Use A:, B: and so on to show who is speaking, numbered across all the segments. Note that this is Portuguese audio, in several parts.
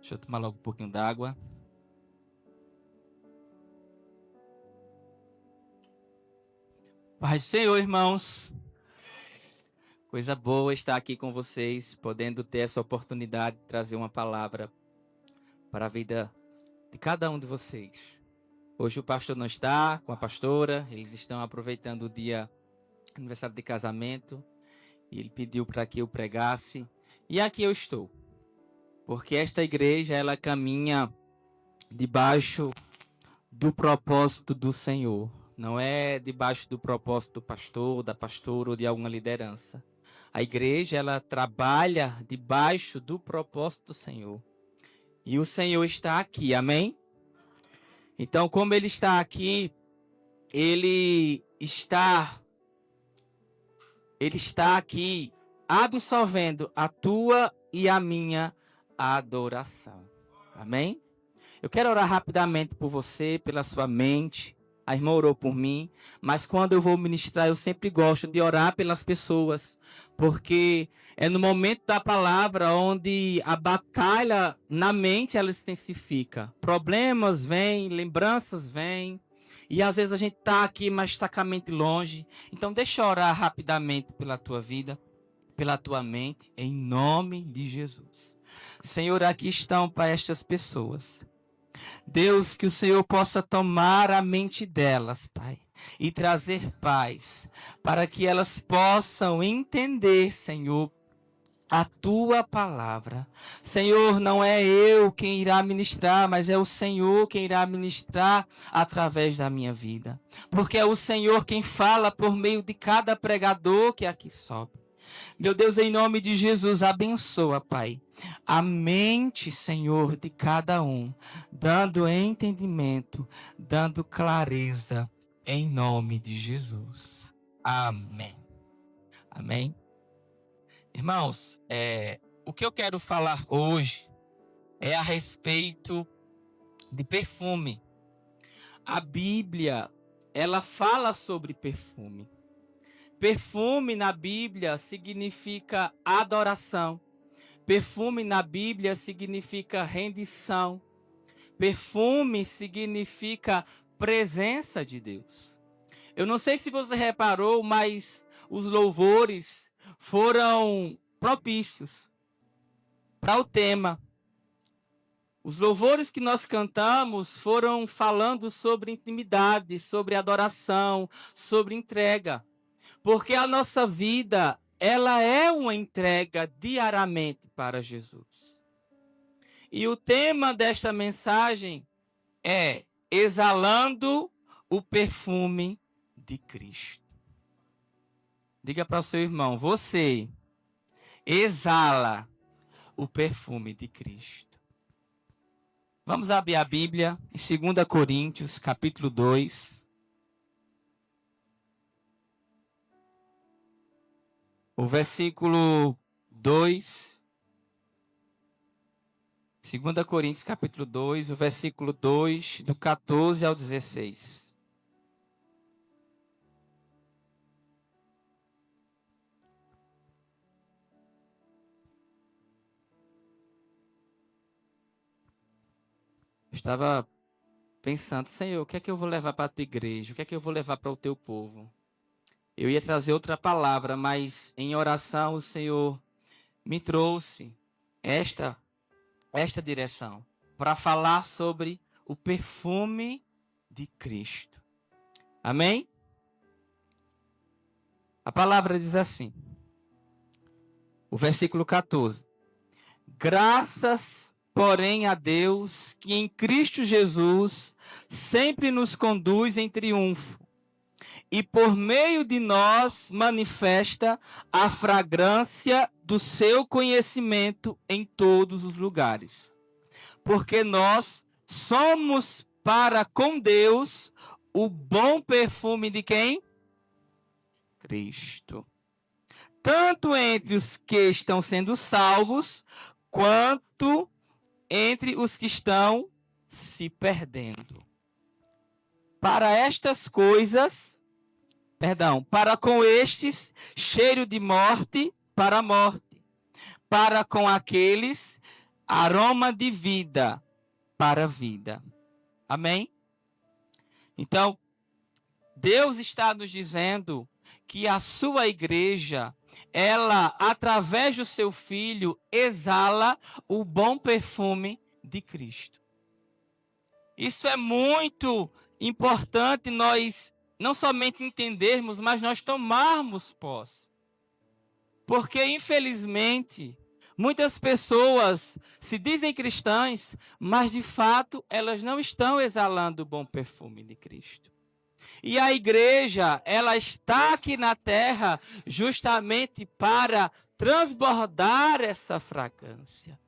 A: Deixa eu tomar logo um pouquinho d'água. Paz do Senhor, irmãos. Coisa boa estar aqui com vocês, podendo ter essa oportunidade de trazer uma palavra para a vida de cada um de vocês. Hoje o pastor não está com a pastora, eles estão aproveitando o dia aniversário de casamento e ele pediu para que eu pregasse. E aqui eu estou, porque esta igreja ela caminha debaixo do propósito do Senhor. Não é debaixo do propósito do pastor, da pastora ou de alguma liderança. A igreja, ela trabalha debaixo do propósito do Senhor. E o Senhor está aqui, amém? Então, como Ele está aqui, Ele está aqui absolvendo a tua e a minha adoração. Amém? Eu quero orar rapidamente por você, pela sua mente. A irmã orou por mim, mas quando eu vou ministrar, eu sempre gosto de orar pelas pessoas, porque é no momento da palavra onde a batalha na mente ela se intensifica. Problemas vêm, lembranças vêm, e às vezes a gente está aqui, mas está com a mente longe. Então deixa eu orar rapidamente pela tua vida, pela tua mente, em nome de Jesus. Senhor, aqui estão para estas pessoas. Deus, que o Senhor possa tomar a mente delas, Pai, e trazer paz, para que elas possam entender, Senhor, a tua palavra. Senhor, não é eu quem irá ministrar, mas é o Senhor quem irá ministrar através da minha vida. Porque é o Senhor quem fala por meio de cada pregador que aqui sobe. Meu Deus, em nome de Jesus, abençoa, Pai, a mente, Senhor, de cada um, dando entendimento, dando clareza, em nome de Jesus. Amém. Amém. Irmãos, o que eu quero falar hoje é a respeito de perfume. A Bíblia, ela fala sobre perfume. Perfume na Bíblia significa adoração. Perfume na Bíblia significa rendição. Perfume significa presença de Deus. Eu não sei se você reparou, mas os louvores foram propícios para o tema. Os louvores que nós cantamos foram falando sobre intimidade, sobre adoração, sobre entrega. Porque a nossa vida, ela é uma entrega diariamente para Jesus. E o tema desta mensagem é exalando o perfume de Cristo. Diga para o seu irmão, você exala o perfume de Cristo. Vamos abrir a Bíblia em 2 Coríntios, capítulo 2. O versículo 2, 2 Coríntios capítulo 2, o versículo 2, do 14 ao 16. Eu estava pensando, Senhor, o que é que eu vou levar para a tua igreja? O que é que eu vou levar para o teu povo? Eu ia trazer outra palavra, mas em oração o Senhor me trouxe esta direção para falar sobre o perfume de Cristo. Amém? A palavra diz assim, o versículo 14. Graças, porém, a Deus que em Cristo Jesus sempre nos conduz em triunfo e por meio de nós manifesta a fragrância do seu conhecimento em todos os lugares. Porque nós somos para com Deus o bom perfume de quem? Cristo. Tanto entre os que estão sendo salvos, quanto entre os que estão se perdendo. Para estas coisas, para com estes, cheiro de morte para a morte. Para com aqueles, aroma de vida para a vida. Amém? Então, Deus está nos dizendo que a sua igreja, ela, através do seu Filho, exala o bom perfume de Cristo. Isso é muito importante nós não somente entendermos, mas nós tomarmos posse. Porque, infelizmente, muitas pessoas se dizem cristãs, mas de fato elas não estão exalando o bom perfume de Cristo. E a igreja, ela está aqui na terra justamente para transbordar essa fragrância.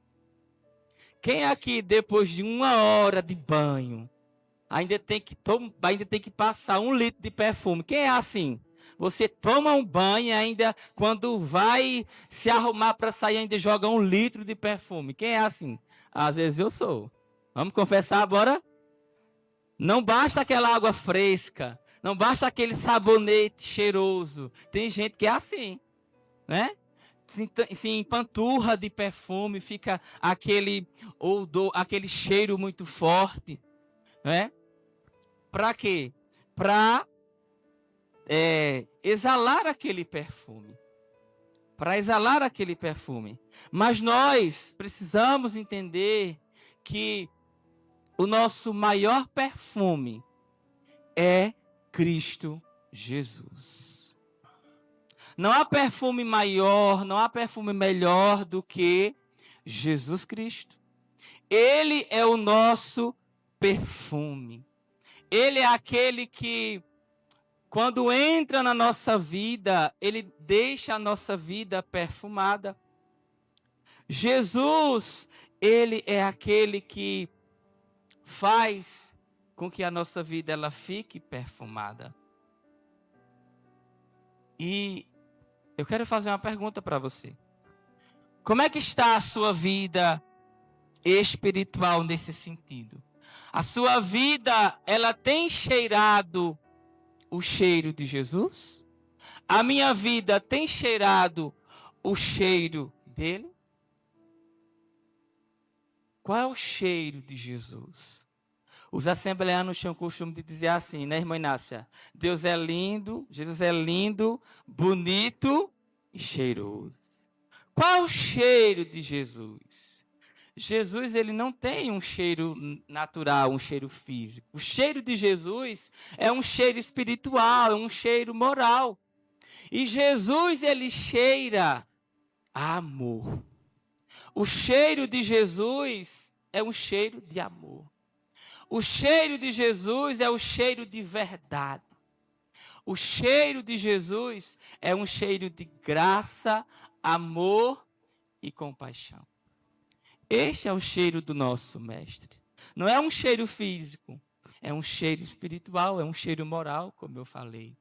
A: Quem aqui, depois de 1 hora de banho, ainda tem que passar 1 litro de perfume? Quem é assim? Você toma um banho e ainda, quando vai se arrumar para sair, ainda joga 1 litro de perfume. Quem é assim? Às vezes eu sou. Vamos confessar agora? Não basta aquela água fresca, não basta aquele sabonete cheiroso. Tem gente que é assim, né? Se empanturra de perfume, fica aquele odor, aquele cheiro muito forte, né? Para quê? Para exalar aquele perfume. Para exalar aquele perfume. Mas nós precisamos entender que o nosso maior perfume é Cristo Jesus. Não há perfume maior, não há perfume melhor do que Jesus Cristo. Ele é o nosso perfume. Ele é aquele que, quando entra na nossa vida, ele deixa a nossa vida perfumada. Jesus, ele é aquele que faz com que a nossa vida ela fique perfumada. E eu quero fazer uma pergunta para você. Como é que está a sua vida espiritual nesse sentido? A sua vida, ela tem cheirado o cheiro de Jesus? A minha vida tem cheirado o cheiro dele? Qual é o cheiro de Jesus? Os assembleanos tinham o costume de dizer assim, né, irmã Inácia? Deus é lindo, Jesus é lindo, bonito e cheiroso. Qual é o cheiro de Jesus? Jesus, ele não tem um cheiro natural, um cheiro físico. O cheiro de Jesus é um cheiro espiritual, é um cheiro moral. E Jesus, ele cheira amor. O cheiro de Jesus é um cheiro de amor. O cheiro de Jesus é o cheiro de verdade. O cheiro de Jesus é um cheiro de graça, amor e compaixão. Este é o cheiro do nosso mestre. Não é um cheiro físico, é um cheiro espiritual, é um cheiro moral, como eu falei.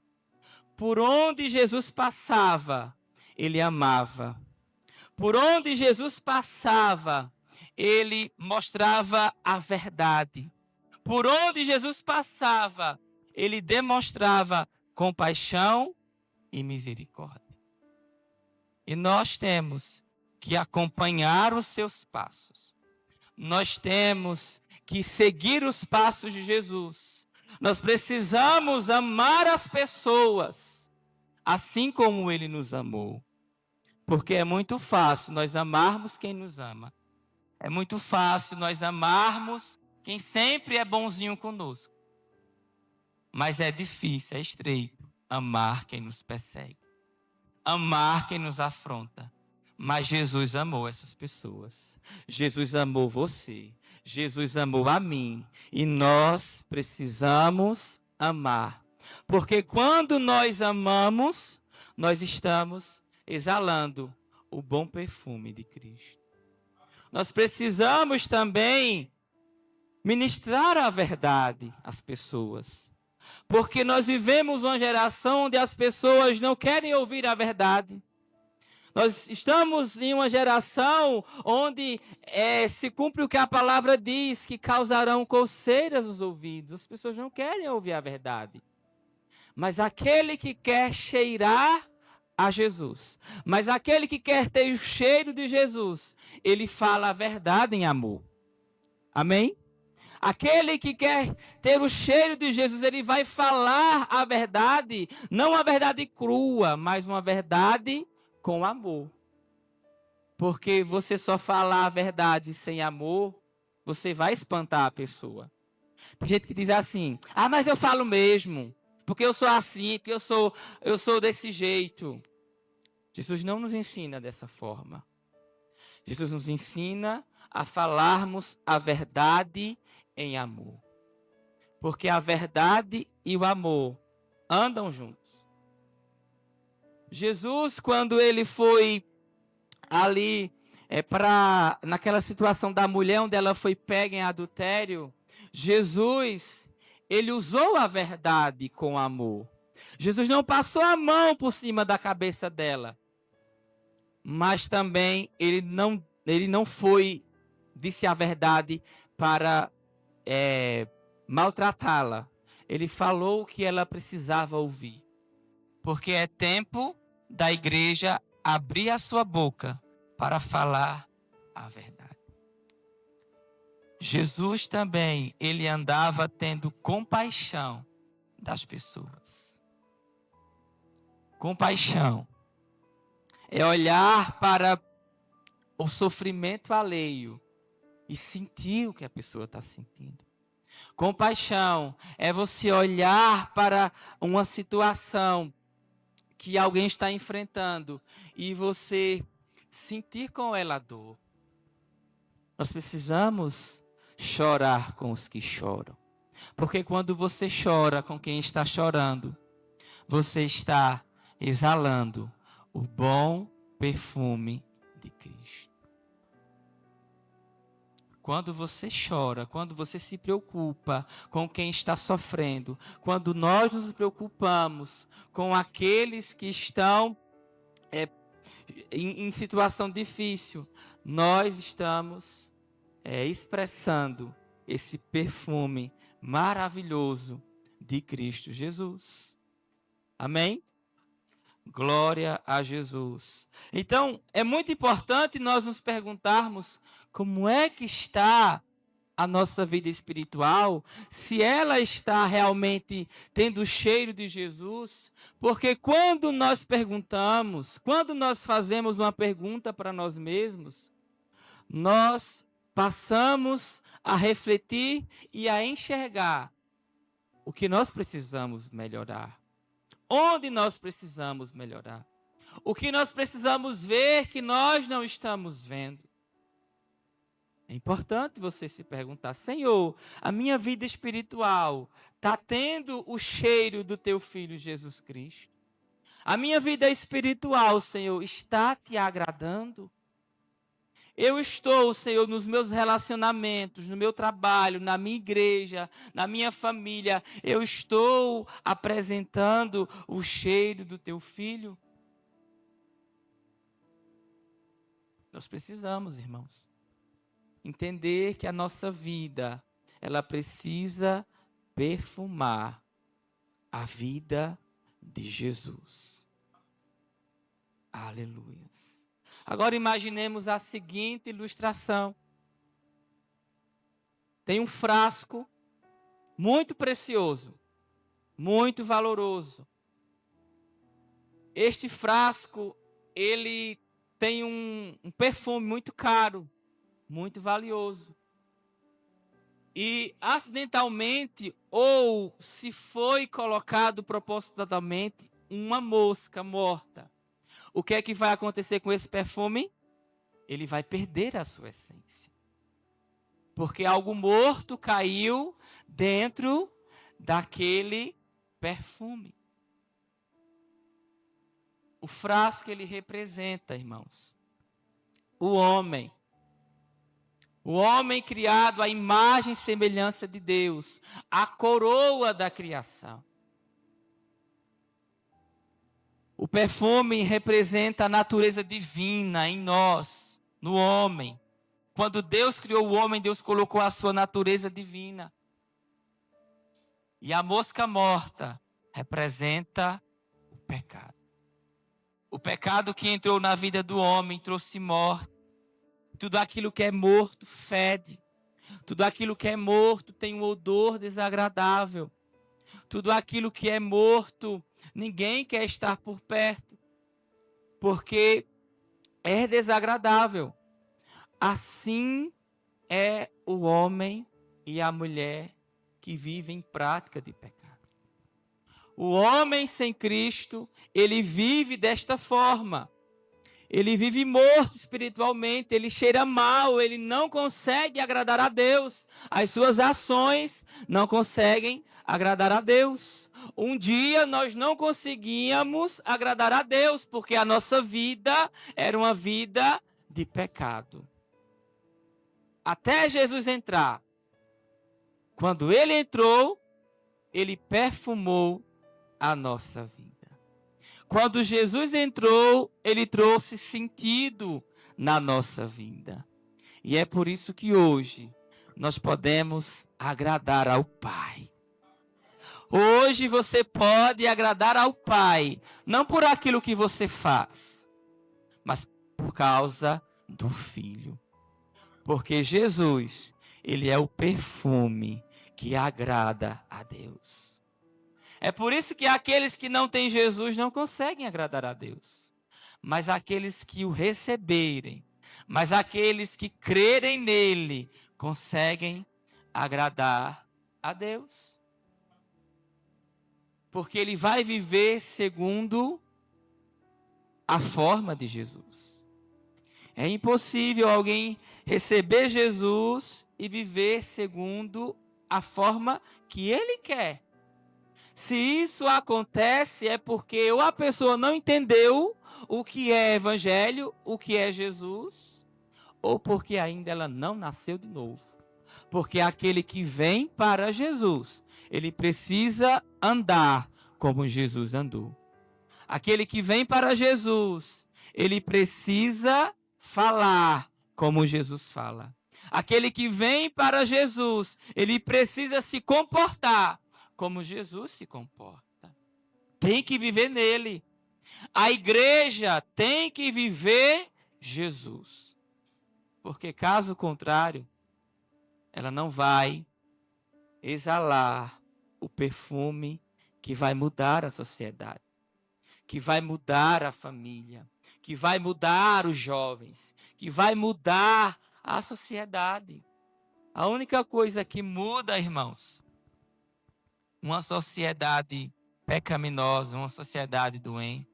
A: Por onde Jesus passava, ele amava. Por onde Jesus passava, ele mostrava a verdade. Por onde Jesus passava, ele demonstrava compaixão e misericórdia. E nós temos que acompanhar os seus passos. Nós temos que seguir os passos de Jesus. Nós precisamos amar as pessoas, assim como ele nos amou. Porque é muito fácil nós amarmos quem nos ama. É muito fácil nós amarmos quem sempre é bonzinho conosco. Mas é difícil, é estreito, amar quem nos persegue. Amar quem nos afronta. Mas Jesus amou essas pessoas. Jesus amou você. Jesus amou a mim. E nós precisamos amar. Porque quando nós amamos, nós estamos exalando o bom perfume de Cristo. Nós precisamos também ministrar a verdade às pessoas. Porque nós vivemos uma geração onde as pessoas não querem ouvir a verdade. Nós estamos em uma geração onde se cumpre o que a palavra diz, que causarão coceiras nos ouvidos. As pessoas não querem ouvir a verdade. Mas aquele que quer cheirar a Jesus. Mas aquele que quer ter o cheiro de Jesus, ele fala a verdade em amor. Amém? Aquele que quer ter o cheiro de Jesus, ele vai falar a verdade, não a verdade crua, mas uma verdade com amor. Porque você só falar a verdade sem amor, você vai espantar a pessoa. Tem gente que diz assim: "Ah, mas eu falo mesmo, porque eu sou assim, porque eu sou desse jeito". Jesus não nos ensina dessa forma. Jesus nos ensina a falarmos a verdade em amor. Porque a verdade e o amor andam juntos. Jesus, quando ele foi ali naquela situação da mulher onde ela foi pega em adultério, Jesus, ele usou a verdade com amor. Jesus não passou a mão por cima da cabeça dela, mas também ele não disse a verdade para maltratá-la. Ele falou o que ela precisava ouvir. Porque é tempo da igreja abrir a sua boca para falar a verdade. Jesus também, ele andava tendo compaixão das pessoas. Compaixão é olhar para o sofrimento alheio e sentir o que a pessoa está sentindo. Compaixão é você olhar para uma situação que alguém está enfrentando e você sentir com ela a dor. Nós precisamos chorar com os que choram. Porque quando você chora com quem está chorando, você está exalando o bom perfume de Cristo. Quando você chora, quando você se preocupa com quem está sofrendo, quando nós nos preocupamos com aqueles que estão em situação difícil, nós estamos expressando esse perfume maravilhoso de Cristo Jesus. Amém? Glória a Jesus. Então, é muito importante nós nos perguntarmos como é que está a nossa vida espiritual, se ela está realmente tendo o cheiro de Jesus, porque quando nós perguntamos, quando nós fazemos uma pergunta para nós mesmos, nós passamos a refletir e a enxergar o que nós precisamos melhorar. Onde nós precisamos melhorar? O que nós precisamos ver que nós não estamos vendo? É importante você se perguntar: Senhor, a minha vida espiritual está tendo o cheiro do teu Filho Jesus Cristo? A minha vida espiritual, Senhor, está te agradando? Eu estou, Senhor, nos meus relacionamentos, no meu trabalho, na minha igreja, na minha família, eu estou apresentando o cheiro do teu Filho? Nós precisamos, irmãos, entender que a nossa vida, ela precisa perfumar a vida de Jesus. Aleluia. Agora imaginemos a seguinte ilustração. Tem um frasco muito precioso, muito valoroso. Este frasco, ele tem um perfume muito caro, muito valioso. E acidentalmente, ou se foi colocado propositalmente, uma mosca morta. O que é que vai acontecer com esse perfume? Ele vai perder a sua essência. Porque algo morto caiu dentro daquele perfume. O frasco, ele representa, irmãos, o homem. O homem criado à imagem e semelhança de Deus. A coroa da criação. O perfume representa a natureza divina em nós, no homem. Quando Deus criou o homem, Deus colocou a sua natureza divina. E a mosca morta representa o pecado. O pecado que entrou na vida do homem trouxe morte. Tudo aquilo que é morto fede. Tudo aquilo que é morto tem um odor desagradável. Tudo aquilo que é morto, ninguém quer estar por perto, porque é desagradável. Assim é o homem e a mulher que vivem em prática de pecado. O homem sem Cristo, ele vive desta forma. Ele vive morto espiritualmente, ele cheira mal, ele não consegue agradar a Deus. As suas ações não conseguem agradar a Deus. Um dia nós não conseguíamos agradar a Deus, porque a nossa vida era uma vida de pecado. Até Jesus entrar. Quando ele entrou, ele perfumou a nossa vida. Quando Jesus entrou, ele trouxe sentido na nossa vida. E é por isso que hoje nós podemos agradar ao Pai. Hoje você pode agradar ao Pai, não por aquilo que você faz, mas por causa do Filho. Porque Jesus, ele é o perfume que agrada a Deus. É por isso que aqueles que não têm Jesus não conseguem agradar a Deus. Mas aqueles que o receberem, mas aqueles que crerem nele, conseguem agradar a Deus. Porque ele vai viver segundo a forma de Jesus. É impossível alguém receber Jesus e viver segundo a forma que ele quer. Se isso acontece, é porque ou a pessoa não entendeu o que é evangelho, o que é Jesus, ou porque ainda ela não nasceu de novo. Porque aquele que vem para Jesus, ele precisa andar como Jesus andou. Aquele que vem para Jesus, ele precisa falar como Jesus fala. Aquele que vem para Jesus, ele precisa se comportar como Jesus se comporta. Tem que viver nele. A igreja tem que viver Jesus. Porque caso contrário, ela não vai exalar o perfume que vai mudar a sociedade, que vai mudar a família, que vai mudar os jovens, que vai mudar a sociedade. A única coisa que muda, irmãos, uma sociedade pecaminosa, uma sociedade doente,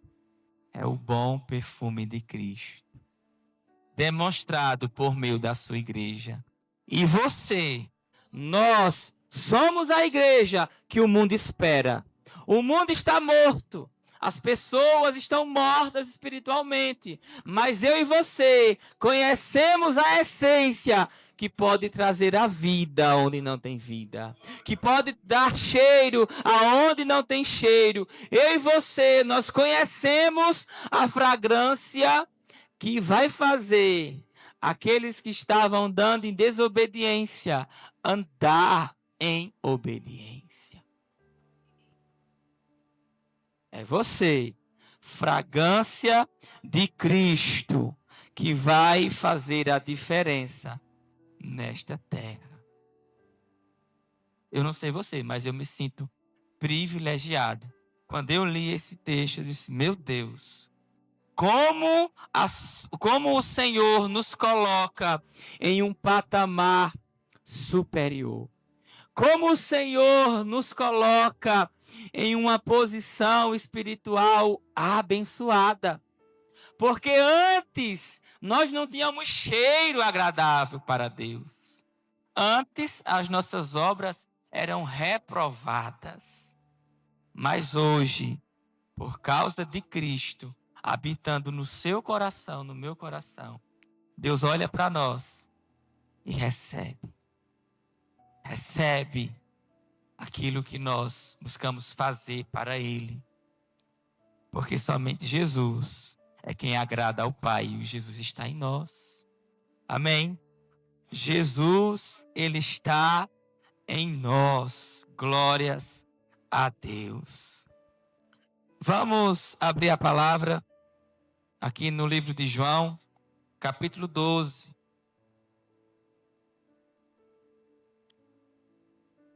A: é o bom perfume de Cristo, demonstrado por meio da sua igreja. E você, nós somos a igreja que o mundo espera. O mundo está morto. As pessoas estão mortas espiritualmente, mas eu e você conhecemos a essência que pode trazer a vida onde não tem vida, que pode dar cheiro aonde não tem cheiro. Eu e você, nós conhecemos a fragrância que vai fazer aqueles que estavam andando em desobediência andar em obediência. É você, fragrância de Cristo, que vai fazer a diferença nesta terra. Eu não sei você, mas eu me sinto privilegiado. Quando eu li esse texto, eu disse, meu Deus, como o Senhor nos coloca em um patamar superior. Como o Senhor nos coloca em uma posição espiritual abençoada. Porque antes nós não tínhamos cheiro agradável para Deus. Antes as nossas obras eram reprovadas. Mas hoje, por causa de Cristo, habitando no seu coração, no meu coração, Deus olha para nós e recebe. Recebe aquilo que nós buscamos fazer para Ele. Porque somente Jesus é quem agrada ao Pai e Jesus está em nós. Amém? Jesus, Ele está em nós. Glórias a Deus. Vamos abrir a palavra aqui no livro de João, capítulo 12.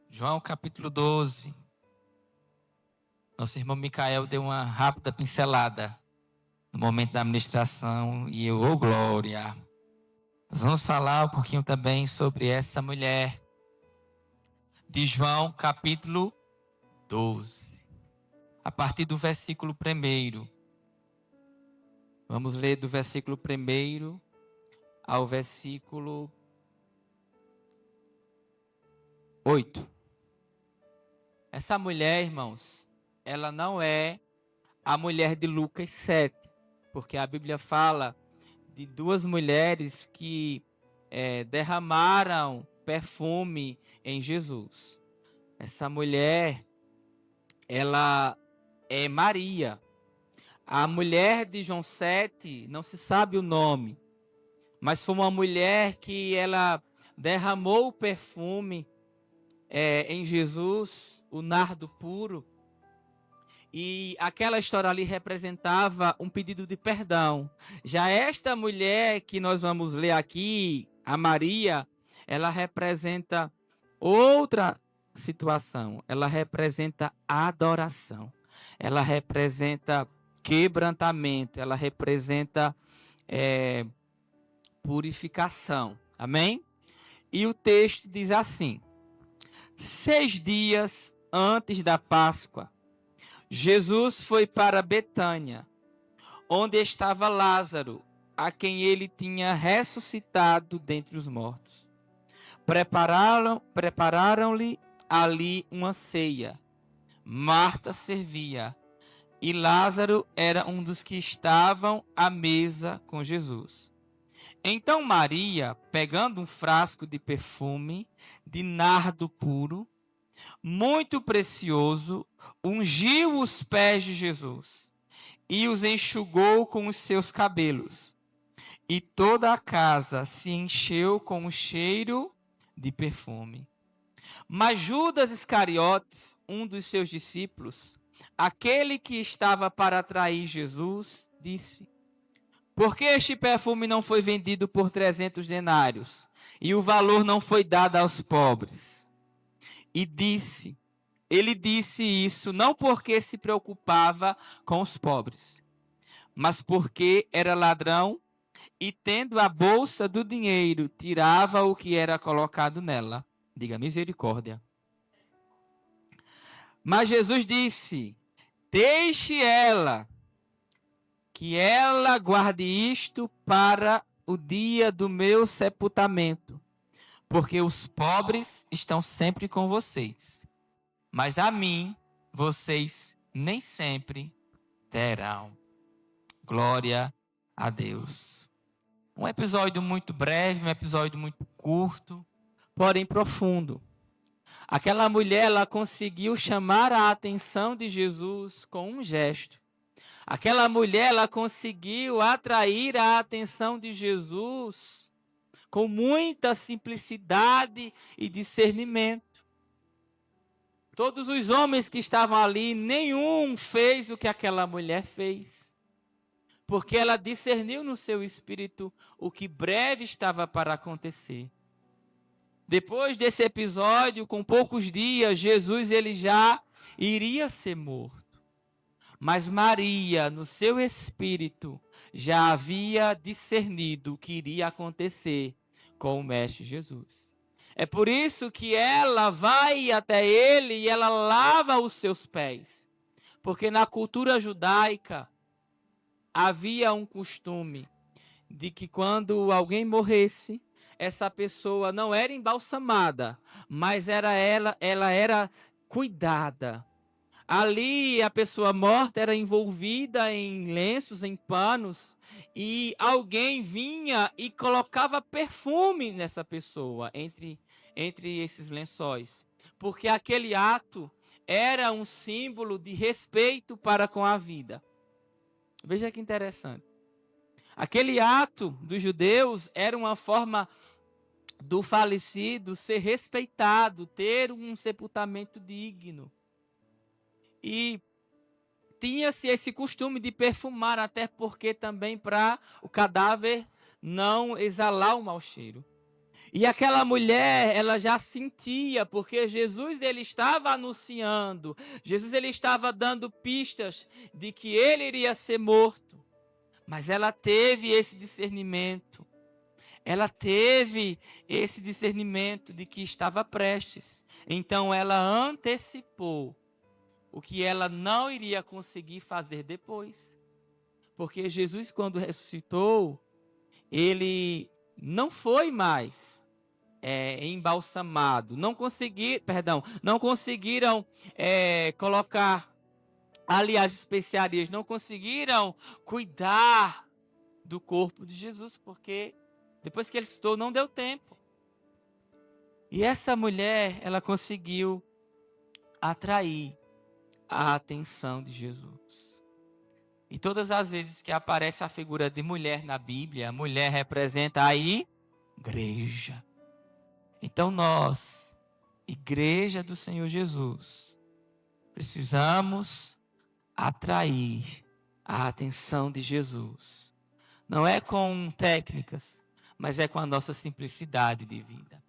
A: João, capítulo 12. Nosso irmão Micael deu uma rápida pincelada no momento da administração e eu, oh glória. Nós vamos falar um pouquinho também sobre essa mulher de João, capítulo 12. A partir do versículo 1. Vamos ler do versículo 1 ao versículo 8. Essa mulher, irmãos, ela não é a mulher de Lucas 7, porque a Bíblia fala de duas mulheres que derramaram perfume em Jesus. Essa mulher, ela é Maria. A mulher de João 7, não se sabe o nome, mas foi uma mulher que ela derramou o perfume em Jesus, o nardo puro. E aquela história ali representava um pedido de perdão. Já esta mulher que nós vamos ler aqui, a Maria, ela representa outra situação. Ela representa adoração. Ela representa quebrantamento. Ela representa purificação. Amém? E o texto diz assim: 6 dias antes da Páscoa, Jesus foi para Betânia, onde estava Lázaro, a quem ele tinha ressuscitado dentre os mortos. Prepararam-lhe ali uma ceia. Marta servia, e Lázaro era um dos que estavam à mesa com Jesus. Então Maria, pegando um frasco de perfume de nardo puro, muito precioso, ungiu os pés de Jesus e os enxugou com os seus cabelos. E toda a casa se encheu com o cheiro de perfume. Mas Judas Iscariotes, um dos seus discípulos, aquele que estava para trair Jesus, disse: por que este perfume não foi vendido por 300 denários e o valor não foi dado aos pobres? E ele disse isso não porque se preocupava com os pobres, mas porque era ladrão e, tendo a bolsa do dinheiro, tirava o que era colocado nela. Diga misericórdia. Mas Jesus disse: deixe ela, que ela guarde isto para o dia do meu sepultamento, porque os pobres estão sempre com vocês, mas a mim vocês nem sempre terão. Glória a Deus. Um episódio muito breve, um episódio muito curto, porém profundo. Aquela mulher, ela conseguiu chamar a atenção de Jesus com um gesto. Aquela mulher, ela conseguiu atrair a atenção de Jesus com muita simplicidade e discernimento. Todos os homens que estavam ali, nenhum fez o que aquela mulher fez. Porque ela discerniu no seu espírito o que breve estava para acontecer. Depois desse episódio, com poucos dias, Jesus ele já iria ser morto. Mas Maria, no seu espírito, já havia discernido o que iria acontecer com o Mestre Jesus. É por isso que ela vai até ele e ela lava os seus pés. Porque na cultura judaica havia um costume de que quando alguém morresse, essa pessoa não era embalsamada, mas ela era cuidada. Ali a pessoa morta era envolvida em lenços, em panos, e alguém vinha e colocava perfume nessa pessoa, entre esses lençóis. Porque aquele ato era um símbolo de respeito para com a vida. Veja que interessante. Aquele ato dos judeus era uma forma do falecido ser respeitado, ter um sepultamento digno. E tinha-se esse costume de perfumar, até porque também para o cadáver não exalar o mau cheiro. E aquela mulher, ela já sentia, porque Jesus ele estava anunciando, Jesus ele estava dando pistas de que ele iria ser morto. Mas ela teve esse discernimento. Ela teve esse discernimento de que estava prestes. Então ela antecipou o que ela não iria conseguir fazer depois. Porque Jesus, quando ressuscitou, ele não foi mais embalsamado. Não conseguiram colocar ali as especiarias, não conseguiram cuidar do corpo de Jesus, porque depois que ele ressuscitou, não deu tempo. E essa mulher, ela conseguiu atrair a atenção de Jesus. E todas as vezes que aparece a figura de mulher na Bíblia, a mulher representa a igreja. Então nós, igreja do Senhor Jesus, precisamos atrair a atenção de Jesus. Não é com técnicas, mas é com a nossa simplicidade de vida.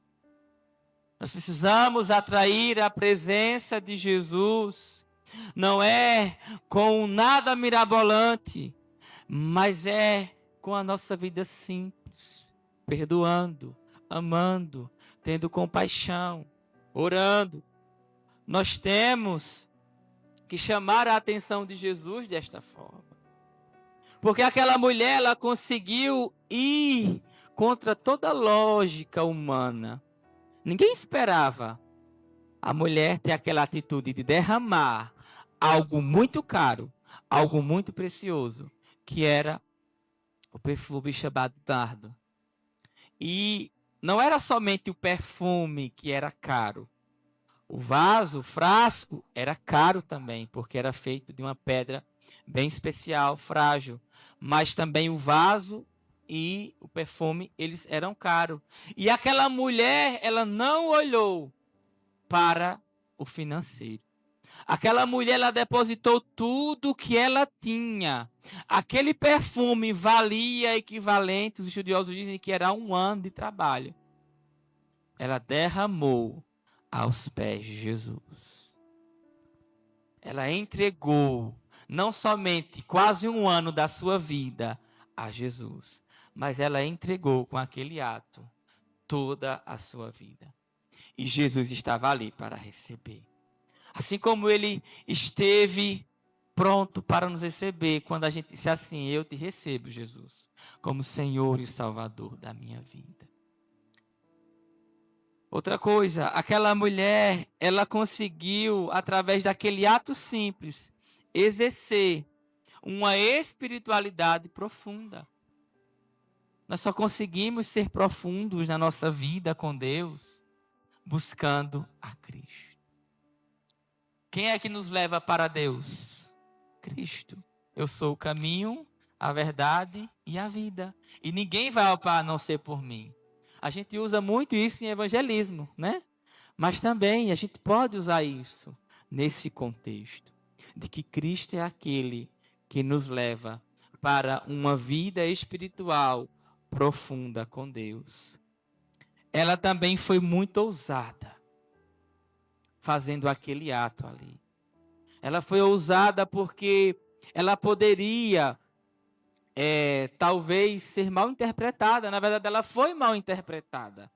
A: Nós precisamos atrair a presença de Jesus. Não é com nada mirabolante, mas é com a nossa vida simples, perdoando, amando, tendo compaixão, orando. Nós temos que chamar a atenção de Jesus desta forma. Porque aquela mulher, ela conseguiu ir contra toda a lógica humana. Ninguém esperava a mulher ter aquela atitude de derramar algo muito caro, algo muito precioso, que era o perfume chamado nardo. E não era somente o perfume que era caro. O vaso, o frasco, era caro também, porque era feito de uma pedra bem especial, frágil. Mas também o vaso e o perfume, eles eram caros. E aquela mulher, ela não olhou para o financeiro. Aquela mulher, ela depositou tudo que ela tinha. Aquele perfume valia equivalente, os estudiosos dizem que era 1 ano de trabalho. Ela derramou aos pés de Jesus. Ela entregou não somente quase 1 ano da sua vida a Jesus, mas ela entregou com aquele ato toda a sua vida. E Jesus estava ali para receber. Assim como ele esteve pronto para nos receber quando a gente disse assim: eu te recebo, Jesus, como Senhor e Salvador da minha vida. Outra coisa, aquela mulher, ela conseguiu, através daquele ato simples, exercer uma espiritualidade profunda. Nós só conseguimos ser profundos na nossa vida com Deus buscando a Cristo. Quem é que nos leva para Deus? Cristo. Eu sou o caminho, a verdade e a vida. E ninguém vai ao Pai a não ser por mim. A gente usa muito isso em evangelismo, né? Mas também a gente pode usar isso nesse contexto, de que Cristo é aquele que nos leva para uma vida espiritual profunda com Deus. Ela também foi muito ousada, fazendo aquele ato ali. Ela foi ousada porque ela poderia, talvez, ser mal interpretada. Na verdade, ela foi mal interpretada.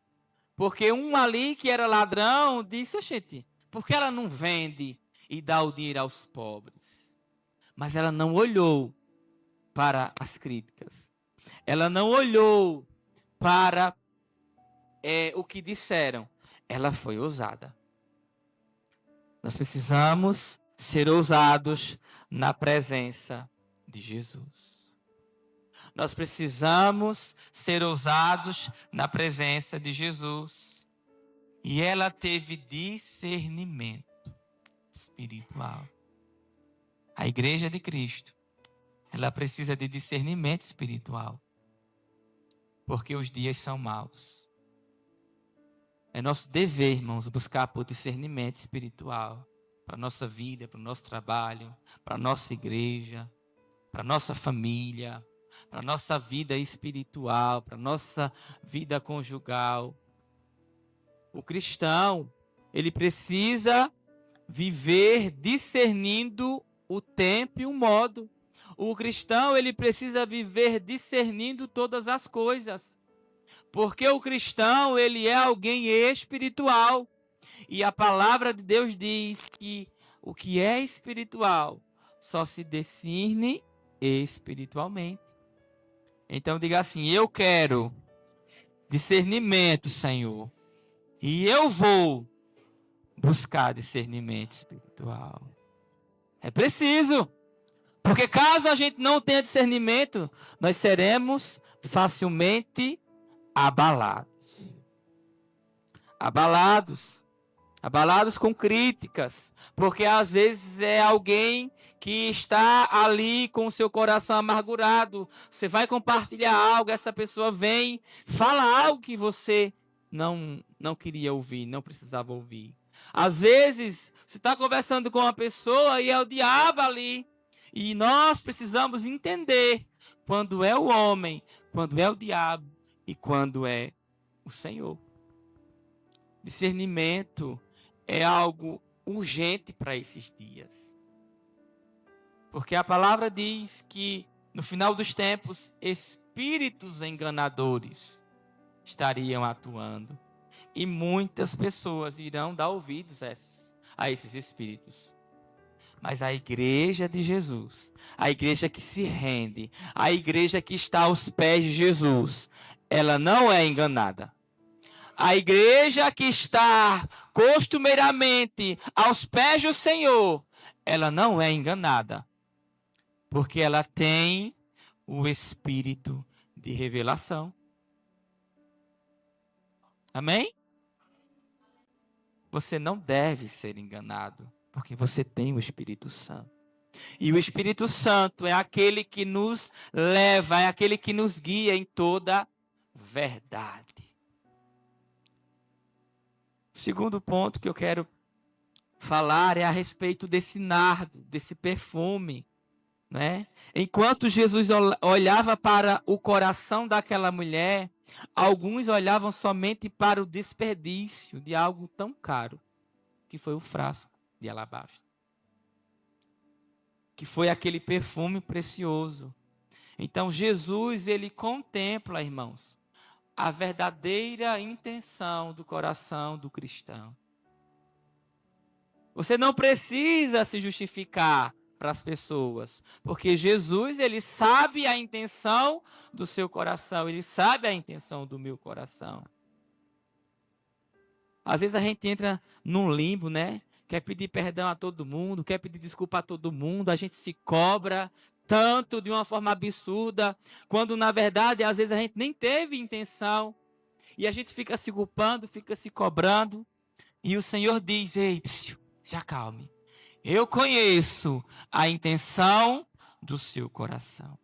A: Porque um ali que era ladrão disse: gente, por que ela não vende e dá o dinheiro aos pobres? Mas ela não olhou para as críticas. Ela não olhou para o que disseram. Ela foi ousada. Nós precisamos ser ousados na presença de Jesus. Nós precisamos ser ousados na presença de Jesus. E ela teve discernimento espiritual. A igreja de Cristo, ela precisa de discernimento espiritual. Porque os dias são maus. É nosso dever, irmãos, buscar por discernimento espiritual. para a nossa vida, para o nosso trabalho, para a nossa igreja, para a nossa família, para a nossa vida espiritual, para a nossa vida conjugal. O cristão, ele precisa viver discernindo o tempo e o modo. O cristão, ele precisa viver discernindo todas as coisas. Porque o cristão, ele é alguém espiritual. E a palavra de Deus diz que o que é espiritual só se discerne espiritualmente. Então diga assim: eu quero discernimento, Senhor. E eu vou buscar discernimento espiritual. É preciso. Porque caso a gente não tenha discernimento, nós seremos facilmente abalados. Abalados com críticas. Porque às vezes é alguém que está ali com o seu coração amargurado. Você vai compartilhar algo, essa pessoa vem, fala algo que você não queria ouvir, não precisava ouvir. Às vezes, você está conversando com uma pessoa e é o diabo ali. E nós precisamos entender quando é o homem, quando é o diabo e quando é o Senhor. Discernimento é algo urgente para esses dias. Porque a palavra diz que no final dos tempos, espíritos enganadores estariam atuando. E muitas pessoas irão dar ouvidos a esses espíritos. Mas a igreja de Jesus, a igreja que se rende, a igreja que está aos pés de Jesus, ela não é enganada. A igreja que está costumeiramente aos pés do Senhor, ela não é enganada. Porque ela tem o espírito de revelação. Amém? Você não deve ser enganado, porque você tem o Espírito Santo. E o Espírito Santo é aquele que nos leva, é aquele que nos guia em toda verdade. O segundo ponto que eu quero falar é a respeito desse nardo, desse perfume, né? Enquanto Jesus olhava para o coração daquela mulher, alguns olhavam somente para o desperdício de algo tão caro, que foi o frasco de alabastro, que foi aquele perfume precioso. Então Jesus, ele contempla, irmãos, a verdadeira intenção do coração do cristão. Você não precisa se justificar para as pessoas, porque Jesus, ele sabe a intenção do seu coração, ele sabe a intenção do meu coração. Às vezes a gente entra num limbo, né? Quer pedir perdão a todo mundo, quer pedir desculpa a todo mundo, a gente se cobra tanto de uma forma absurda, quando na verdade às vezes a gente nem teve intenção, e a gente fica se culpando, fica se cobrando, e o Senhor diz: ei, se acalme. Eu conheço a intenção do seu coração.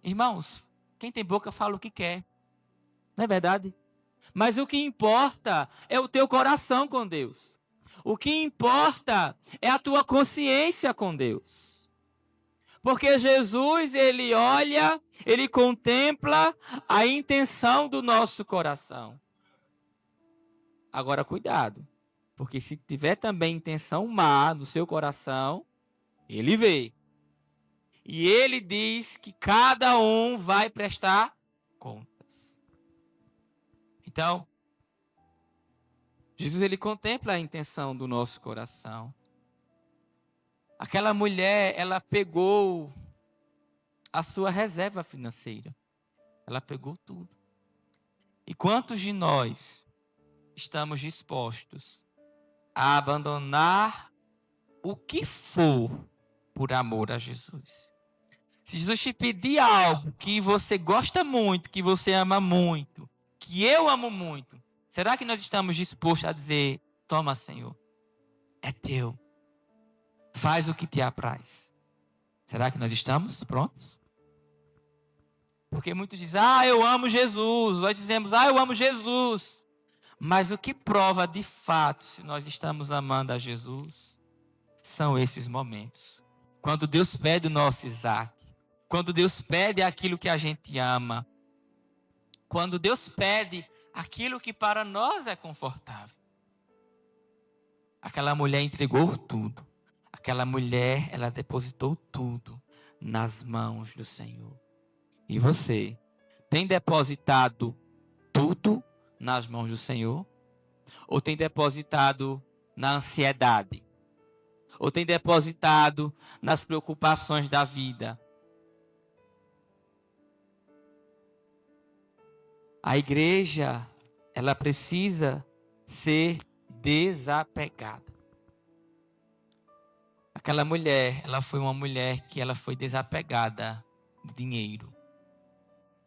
A: Irmãos, quem tem boca fala o que quer. Não é verdade? Mas o que importa é o teu coração com Deus. O que importa é a tua consciência com Deus. Porque Jesus, ele olha, ele contempla a intenção do nosso coração. Agora, cuidado. Porque se tiver também intenção má no seu coração, ele vê. E ele diz que cada um vai prestar contas. Então, Jesus, ele contempla a intenção do nosso coração. Aquela mulher, ela pegou a sua reserva financeira. Ela pegou tudo. E quantos de nós estamos dispostos a abandonar o que for por amor a Jesus? Se Jesus te pedir algo que você gosta muito, que você ama muito, que eu amo muito, será que nós estamos dispostos a dizer: toma, Senhor, é teu, faz o que te apraz? Será que nós estamos prontos? Porque muitos dizem: eu amo Jesus. Nós dizemos: eu amo Jesus. Mas o que prova de fato se nós estamos amando a Jesus são esses momentos. Quando Deus pede o nosso Isaac, quando Deus pede aquilo que a gente ama, quando Deus pede aquilo que para nós é confortável. Aquela mulher entregou tudo. Aquela mulher, ela depositou tudo nas mãos do Senhor. E você tem depositado tudo nas mãos do Senhor? Ou tem depositado na ansiedade? Ou tem depositado nas preocupações da vida? A igreja, ela precisa ser desapegada. Aquela mulher, ela foi uma mulher que ela foi desapegada de dinheiro.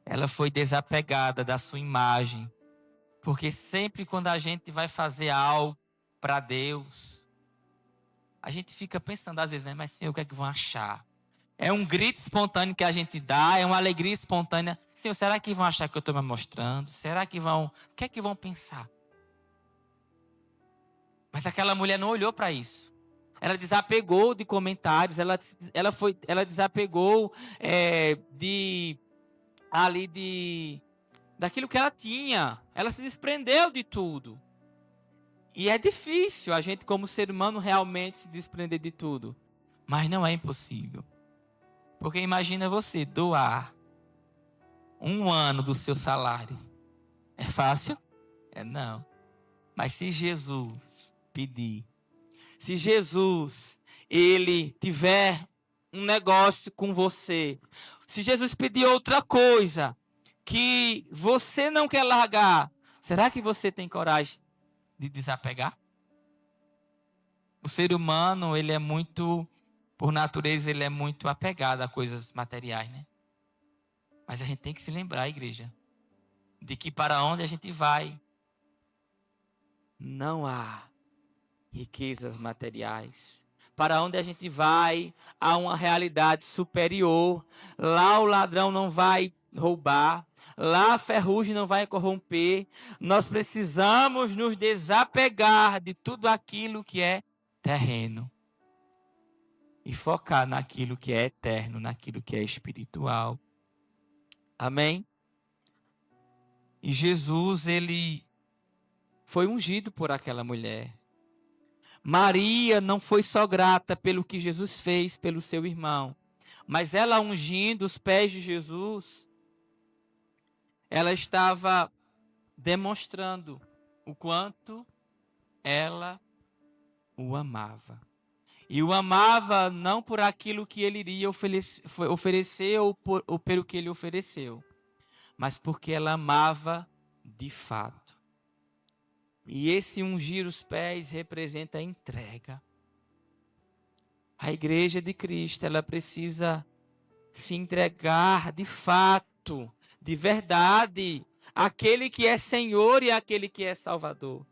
A: Ela foi desapegada da sua imagem. Porque sempre quando a gente vai fazer algo para Deus, a gente fica pensando às vezes, né? Mas Senhor, o que é que vão achar? É um grito espontâneo que a gente dá, é uma alegria espontânea. Senhor, será que vão achar que eu estou me mostrando? Será que vão... O que é que vão pensar? Mas aquela mulher não olhou para isso. Ela desapegou de comentários, ela desapegou daquilo que ela tinha. Ela se desprendeu de tudo. E é difícil a gente, como ser humano, realmente se desprender de tudo. Mas não é impossível. Porque imagina você doar 1 ano do seu salário. É fácil? Não. Mas se Jesus pedir, se Jesus, ele tiver um negócio com você, se Jesus pedir outra coisa que você não quer largar, será que você tem coragem de desapegar? O ser humano, ele é muito, por natureza, ele é muito apegado a coisas materiais, né? Mas a gente tem que se lembrar, igreja, de que para onde a gente vai, não há riquezas materiais. Para onde a gente vai, há uma realidade superior. Lá o ladrão não vai roubar. Lá a ferrugem não vai corromper. Nós precisamos nos desapegar de tudo aquilo que é terreno e focar naquilo que é eterno, naquilo que é espiritual. Amém? E Jesus, ele foi ungido por aquela mulher. Maria não foi só grata pelo que Jesus fez pelo seu irmão, mas ela ungindo os pés de Jesus, ela estava demonstrando o quanto ela o amava. E o amava não por aquilo que ele iria oferecer ou pelo que ele ofereceu, mas porque ela amava de fato. E esse ungir os pés representa a entrega. A igreja de Cristo, ela precisa se entregar de fato, de verdade, àquele que é Senhor e àquele que é Salvador.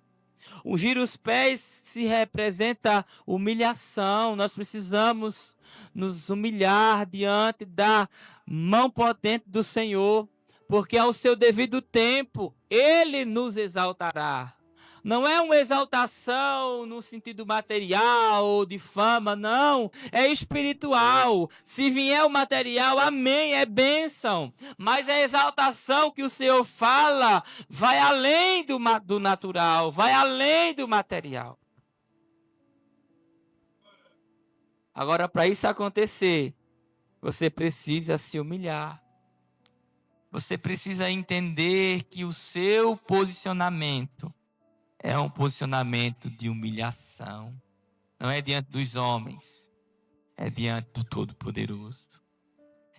A: Ungir os pés se representa humilhação. Nós precisamos nos humilhar diante da mão potente do Senhor, porque ao seu devido tempo, Ele nos exaltará. Não é uma exaltação no sentido material ou de fama, não. É espiritual. Se vier o material, amém, é bênção. Mas a exaltação que o Senhor fala vai além do natural, vai além do material. Agora, para isso acontecer, você precisa se humilhar. Você precisa entender que o seu posicionamento é um posicionamento de humilhação. Não é diante dos homens. É diante do Todo-Poderoso.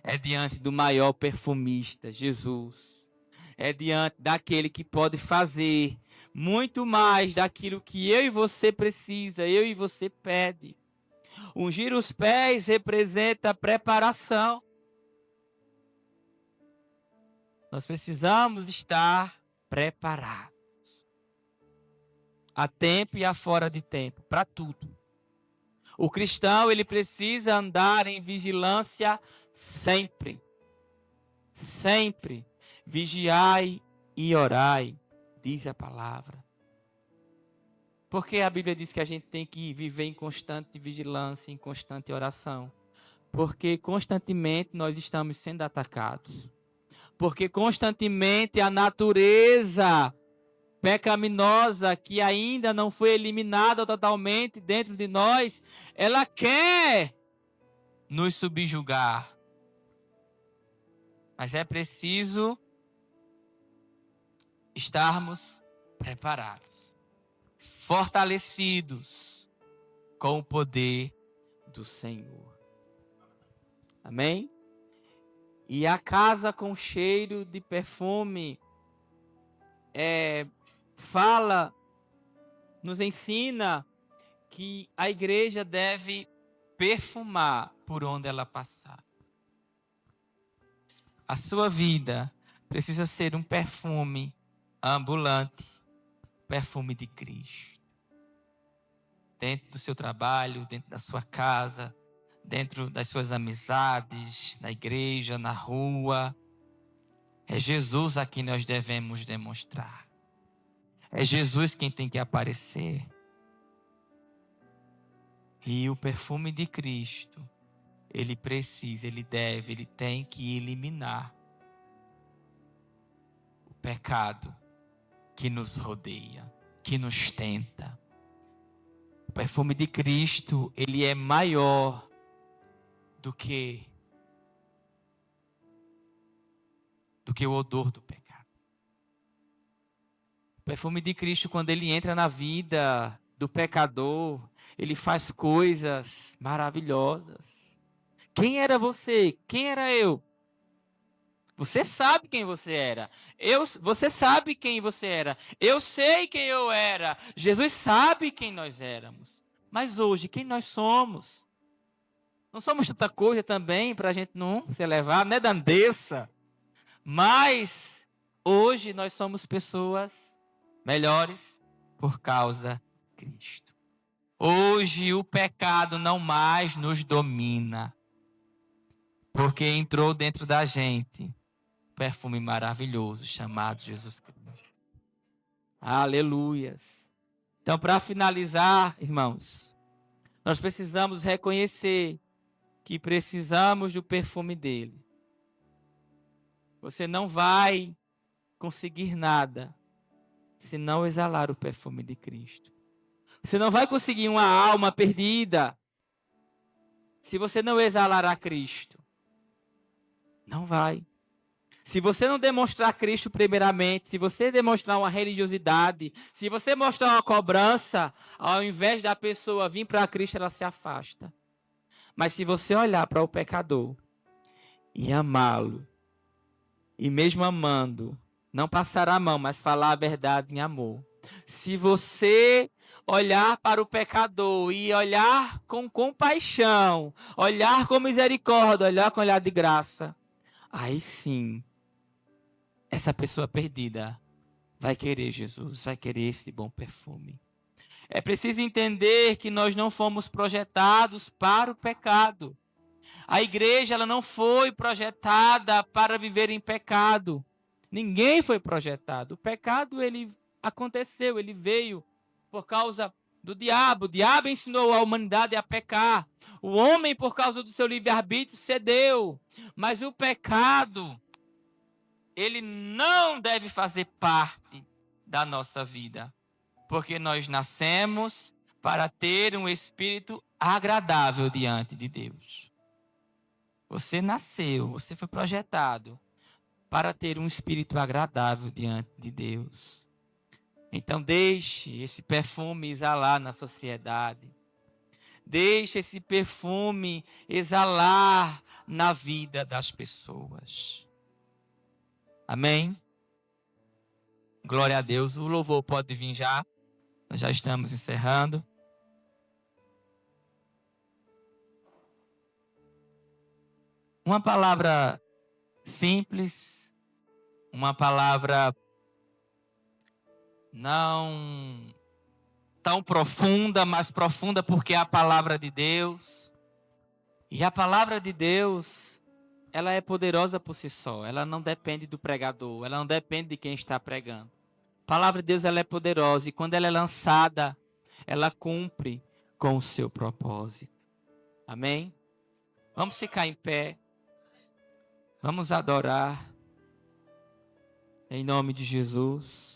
A: É diante do maior perfumista, Jesus. É diante daquele que pode fazer muito mais daquilo que eu e você precisa, eu e você pede. Ungir os pés representa preparação. Nós precisamos estar preparados. A tempo e a fora de tempo, para tudo. O cristão, ele precisa andar em vigilância sempre. Sempre. Vigiai e orai, diz a palavra. Porque a Bíblia diz que a gente tem que viver em constante vigilância, em constante oração. Porque constantemente nós estamos sendo atacados. Porque constantemente a natureza pecaminosa que ainda não foi eliminada totalmente dentro de nós, ela quer nos subjugar. Mas é preciso estarmos preparados, fortalecidos com o poder do Senhor. Amém? E a casa com cheiro de perfume nos ensina que a igreja deve perfumar por onde ela passar. A sua vida precisa ser um perfume ambulante, perfume de Cristo. Dentro do seu trabalho, dentro da sua casa, dentro das suas amizades, na igreja, na rua. É Jesus a quem nós devemos demonstrar. É Jesus quem tem que aparecer. E o perfume de Cristo, ele precisa, ele deve, ele tem que eliminar o pecado que nos rodeia, que nos tenta. O perfume de Cristo, ele é maior do que o odor do pecado. O perfume de Cristo, quando ele entra na vida do pecador, ele faz coisas maravilhosas. Quem era você? Quem era eu? Você sabe quem você era. Você sabe quem você era. Eu sei quem eu era. Jesus sabe quem nós éramos. Mas hoje, quem nós somos? Não somos tanta coisa também para a gente não se elevar, né, Dandessa? Mas hoje nós somos pessoas melhores por causa de Cristo. Hoje o pecado não mais nos domina, porque entrou dentro da gente um perfume maravilhoso chamado Jesus Cristo. Aleluias. Então, para finalizar, irmãos, nós precisamos reconhecer que precisamos do perfume dele. Você não vai conseguir nada se não exalar o perfume de Cristo. Você não vai conseguir uma alma perdida se você não exalar a Cristo. Não vai. Se você não demonstrar Cristo primeiramente, se você demonstrar uma religiosidade, se você mostrar uma cobrança, ao invés da pessoa vir para Cristo, ela se afasta. Mas se você olhar para o pecador e amá-lo, e mesmo amando, não passar a mão, mas falar a verdade em amor. Se você olhar para o pecador e olhar com compaixão, olhar com misericórdia, olhar com olhar de graça, aí sim, essa pessoa perdida vai querer Jesus, vai querer esse bom perfume. É preciso entender que nós não fomos projetados para o pecado. A igreja ela não foi projetada para viver em pecado. Ninguém foi projetado. O pecado ele aconteceu, ele veio por causa do diabo. O diabo ensinou a humanidade a pecar. O homem, por causa do seu livre-arbítrio, cedeu. Mas o pecado, ele não deve fazer parte da nossa vida. Porque nós nascemos para ter um espírito agradável diante de Deus. Você nasceu, você foi projetado para ter um espírito agradável diante de Deus. Então deixe esse perfume exalar na sociedade. Deixe esse perfume exalar na vida das pessoas. Amém? Glória a Deus. O louvor pode vir já. Nós já estamos encerrando. Uma palavra simples, uma palavra não tão profunda, mas profunda porque é a palavra de Deus. E a palavra de Deus, ela é poderosa por si só. Ela não depende do pregador, ela não depende de quem está pregando. A palavra de Deus ela é poderosa e quando ela é lançada, ela cumpre com o seu propósito. Amém? Vamos ficar em pé. Vamos adorar em nome de Jesus.